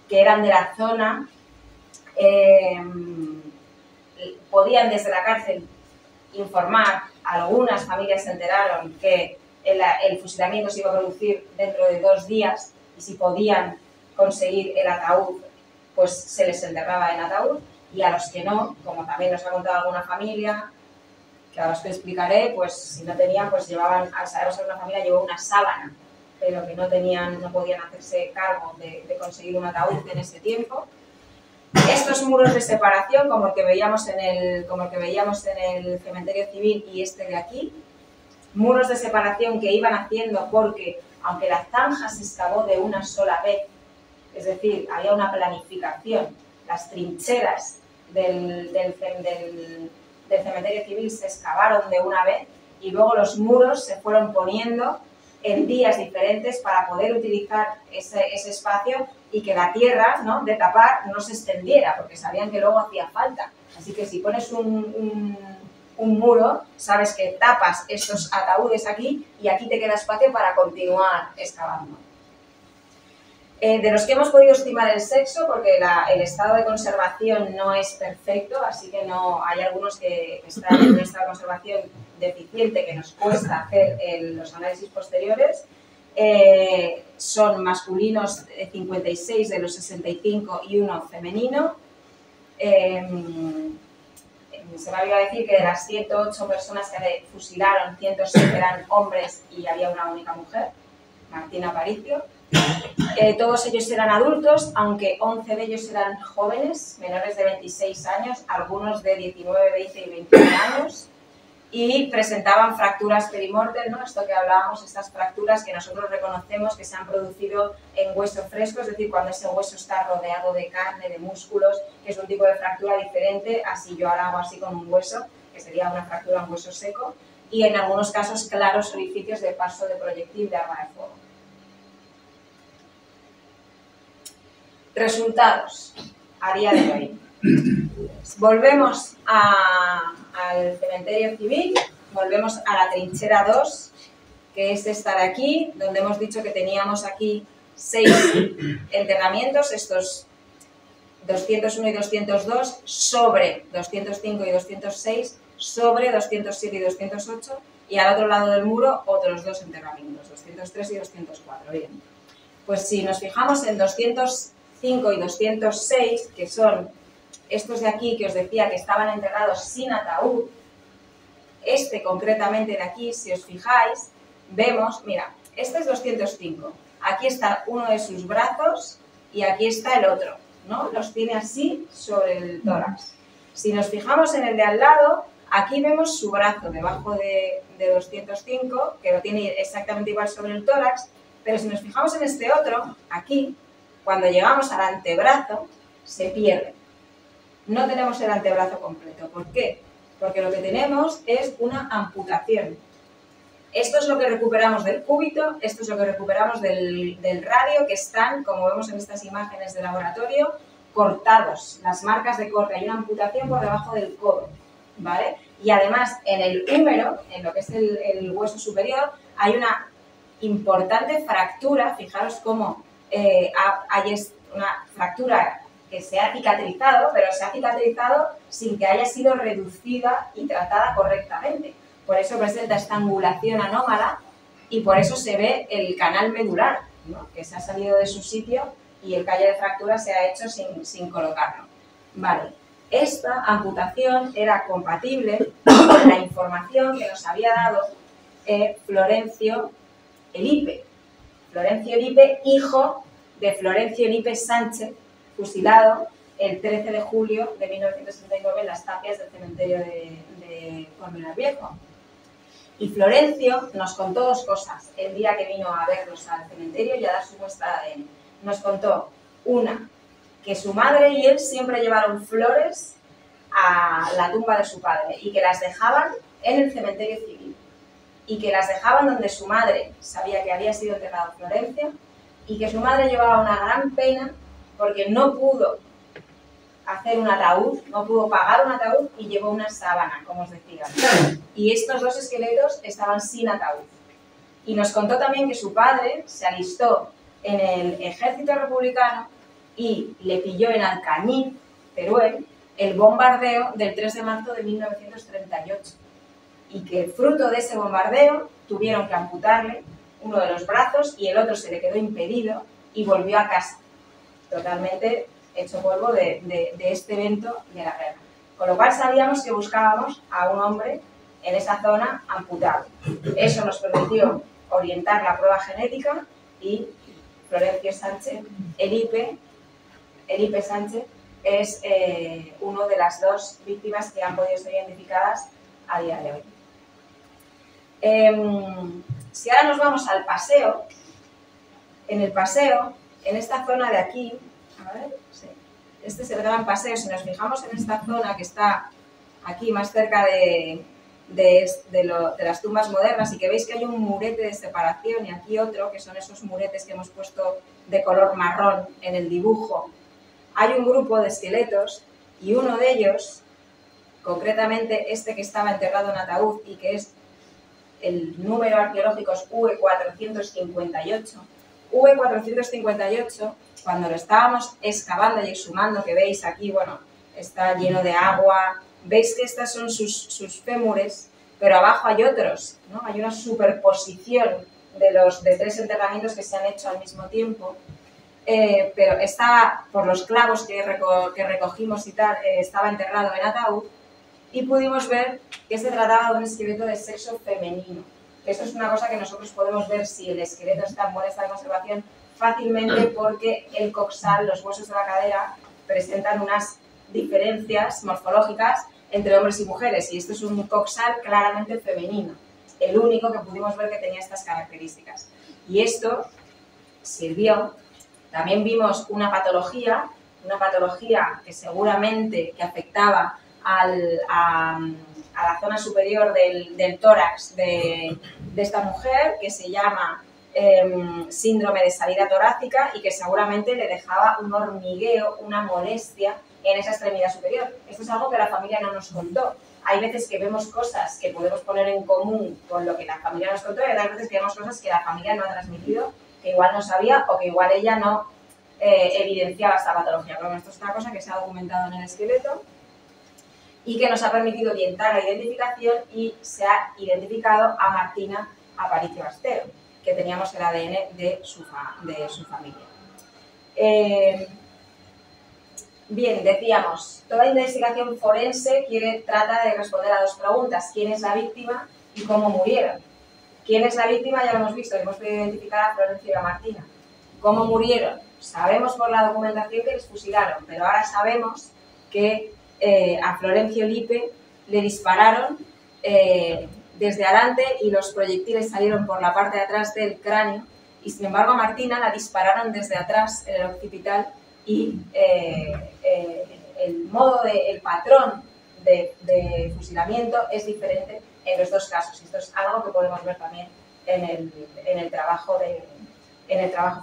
que eran de la zona, podían desde la cárcel informar, algunas familias se enteraron que el fusilamiento se iba a producir dentro de 2 días y si podían conseguir el ataúd, pues se les enterraba en ataúd, y a los que no, como también nos ha contado alguna familia, que ahora os lo explicaré, pues si no tenían, pues llevaban, sabemos que una familia llevó una sábana, pero que no podían hacerse cargo de conseguir un ataúd en ese tiempo. Estos muros de separación, como el que veíamos en el cementerio civil y este de aquí, muros de separación que iban haciendo porque, aunque la zanja se excavó de una sola vez, es decir, había una planificación, las trincheras del cementerio civil se excavaron de una vez y luego los muros se fueron poniendo en días diferentes para poder utilizar ese espacio y que la tierra, ¿no?, de tapar no se extendiera, porque sabían que luego hacía falta. Así que si pones un muro, sabes que tapas estos ataúdes aquí y aquí te queda espacio para continuar excavando. De los que hemos podido estimar el sexo, porque el estado de conservación no es perfecto, así que hay algunos que están en un estado de conservación deficiente que nos cuesta hacer los análisis posteriores. Son masculinos 56 de los 65 y uno femenino. Se me había decir que de las 108 personas que fusilaron, 107 eran hombres y había una única mujer, Martina Aparicio. Todos ellos eran adultos, aunque 11 de ellos eran jóvenes, menores de 26 años, algunos de 19, 20 y 21 años. y presentaban fracturas perimortem, ¿no? Esto que hablábamos, estas fracturas que nosotros reconocemos que se han producido en hueso fresco, es decir, cuando ese hueso está rodeado de carne, de músculos, que es un tipo de fractura diferente a si yo ahora hago así con un hueso, que sería una fractura en hueso seco, y en algunos casos claros orificios de paso de proyectil de arma de fuego. Resultados a día de hoy. Volvemos al cementerio civil, volvemos a la trinchera 2, que es esta de aquí, donde hemos dicho que teníamos aquí 6 enterramientos, estos 201 y 202 sobre 205 y 206, sobre 207 y 208, y al otro lado del muro otros 2 enterramientos, 203 y 204. Bien, pues si nos fijamos en 205 y 206, que son estos de aquí que os decía que estaban enterrados sin ataúd, este concretamente de aquí, si os fijáis, vemos, mira, este es 205, aquí está uno de sus brazos y aquí está el otro, ¿no? Los tiene así sobre el tórax. Si nos fijamos en el de al lado, aquí vemos su brazo debajo de 205, que lo tiene exactamente igual sobre el tórax, pero si nos fijamos en este otro, aquí, cuando llegamos al antebrazo, se pierde. No tenemos el antebrazo completo. ¿Por qué? Porque lo que tenemos es una amputación. Esto es lo que recuperamos del cúbito, esto es lo que recuperamos del radio, que están, como vemos en estas imágenes de laboratorio, cortados. Las marcas de corte, hay una amputación por debajo del codo, ¿vale? Y además, en el húmero, en lo que es el hueso superior, hay una importante fractura. Fijaros cómo hay una fractura que se ha cicatrizado, pero se ha cicatrizado sin que haya sido reducida y tratada correctamente. Por eso presenta esta angulación anómala y por eso se ve el canal medular, ¿no? Que se ha salido de su sitio y el callo de fractura se ha hecho sin colocarlo. Vale, esta amputación era compatible con la información que nos había dado Florencio Elipe. Florencio Elipe, hijo de Florencio Elipe Sánchez, fusilado el 13 de julio de 1939 en las tapias del cementerio de Colmenar Viejo. Y Florencio nos contó 2 cosas el día que vino a vernos al cementerio y a dar su muestra de ADN. Nos contó, una, que su madre y él siempre llevaron flores a la tumba de su padre y que las dejaban en el cementerio civil y que las dejaban donde su madre sabía que había sido enterrado Florencio y que su madre llevaba una gran pena porque no pudo hacer un ataúd, no pudo pagar un ataúd y llevó una sábana, como os decía. Y estos 2 esqueletos estaban sin ataúd. Y nos contó también que su padre se alistó en el ejército republicano y le pilló en Alcañiz, Teruel, el bombardeo del 3 de marzo de 1938. Y que fruto de ese bombardeo tuvieron que amputarle uno de los brazos y el otro se le quedó impedido y volvió a casa, totalmente hecho polvo de este evento de la guerra. Con lo cual sabíamos que buscábamos a un hombre en esa zona amputado. Eso nos permitió orientar la prueba genética y Florencio Sánchez, Elipe Sánchez, es uno de las 2 víctimas que han podido ser identificadas a día de hoy. Si ahora nos vamos al paseo, en el paseo, en esta zona de aquí, a ver, sí, este es el gran paseo. Si nos fijamos en esta zona que está aquí más cerca de las tumbas modernas y que veis que hay un murete de separación y aquí otro, que son esos muretes que hemos puesto de color marrón en el dibujo, hay un grupo de esqueletos y uno de ellos, concretamente este que estaba enterrado en ataúd y que es el número arqueológico es V458. V458, cuando lo estábamos excavando y exhumando, que veis aquí, bueno, está lleno de agua, veis que estas son sus fémures, pero abajo hay otros, ¿no? Hay una superposición de 3 enterramientos que se han hecho al mismo tiempo, pero está, por los clavos que recogimos y tal, estaba enterrado en ataúd, y pudimos ver que se trataba de un esqueleto de sexo femenino. Esto es una cosa que nosotros podemos ver si el esqueleto está en buen estado de conservación fácilmente porque el coxal, los huesos de la cadera, presentan unas diferencias morfológicas entre hombres y mujeres, y esto es un coxal claramente femenino, el único que pudimos ver que tenía estas características. Y esto sirvió. También vimos una patología que seguramente que afectaba a la zona superior del tórax de esta mujer, que se llama síndrome de salida torácica, y que seguramente le dejaba un hormigueo, una molestia en esa extremidad superior. Esto es algo que la familia no nos contó. Hay veces que vemos cosas que podemos poner en común con lo que la familia nos contó, y otras veces que vemos cosas que la familia no ha transmitido, que igual no sabía o que igual ella no evidenciaba esta patología. Pero esto es una cosa que se ha documentado en el esqueleto y que nos ha permitido orientar la identificación, y se ha identificado a Martina Aparicio Bastero, que teníamos el ADN de su familia. Bien, decíamos, toda investigación forense trata de responder a dos preguntas: ¿quién es la víctima y cómo murieron? ¿Quién es la víctima? Ya lo hemos visto, hemos podido identificar a Florencio y a Martina. ¿Cómo murieron? Sabemos por la documentación que les fusilaron, pero ahora sabemos que a Florencio Lipe le dispararon desde adelante y los proyectiles salieron por la parte de atrás del cráneo, y sin embargo a Martina la dispararon desde atrás en el occipital, y el patrón de fusilamiento es diferente en los dos casos. Esto es algo que podemos ver también en el trabajo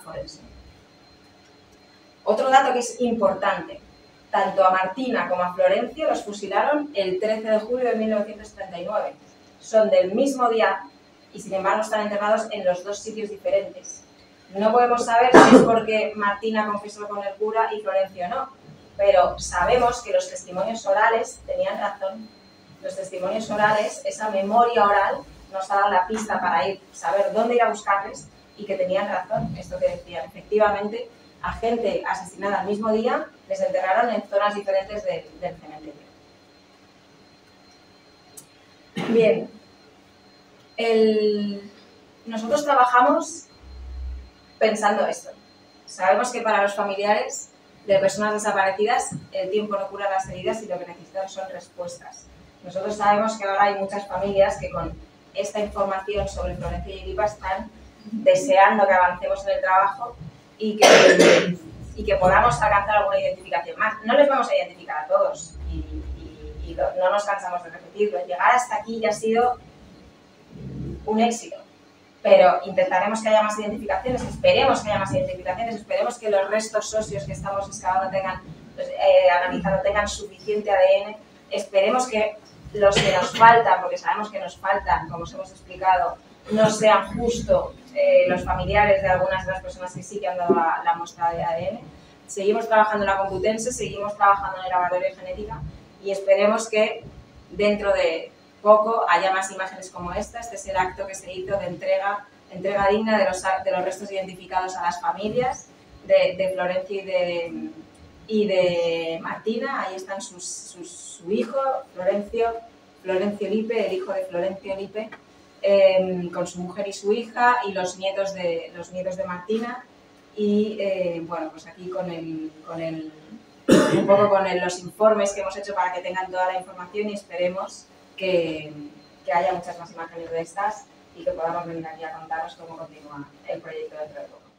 forense. Otro dato que es importante: tanto a Martina como a Florencio los fusilaron el 13 de julio de 1939. Son del mismo día y sin embargo están enterrados en los dos sitios diferentes. No podemos saber si es porque Martina confesó con el cura y Florencio no, pero sabemos que los testimonios orales tenían razón. Los testimonios orales, esa memoria oral, nos ha dado la pista para saber dónde ir a buscarles, y que tenían razón. Esto que decían, efectivamente, a gente asesinada al mismo día les enterraron en zonas diferentes del cementerio. Bien, nosotros trabajamos pensando esto. Sabemos que para los familiares de personas desaparecidas el tiempo no cura las heridas y lo que necesitan son respuestas. Nosotros sabemos que ahora hay muchas familias que con esta información sobre Florencio y Lipa están deseando que avancemos en el trabajo y que podamos alcanzar alguna identificación más. No les vamos a identificar a todos y no nos cansamos de repetirlo. Llegar hasta aquí ya ha sido un éxito, pero intentaremos que haya más identificaciones, esperemos que haya más identificaciones, esperemos que los restos óseos que estamos excavando analizando tengan suficiente ADN, esperemos que los que nos faltan, porque sabemos que nos faltan, como os hemos explicado, no sean justo los familiares de algunas de las personas que sí que han dado la muestra de ADN. Seguimos trabajando en la Complutense, seguimos trabajando en el laboratorio de genética, y esperemos que dentro de poco haya más imágenes como esta. Este es el acto que se hizo de entrega digna de los restos identificados a las familias de Florencio y de Martina. Ahí están su hijo, Florencio Lipe, el hijo de Florencio Lipe, con su mujer y su hija, y los nietos de Martina. Y bueno, pues aquí un poco con los informes que hemos hecho para que tengan toda la información, y esperemos que haya muchas más imágenes de estas y que podamos venir aquí a contaros cómo continúa el proyecto dentro de poco.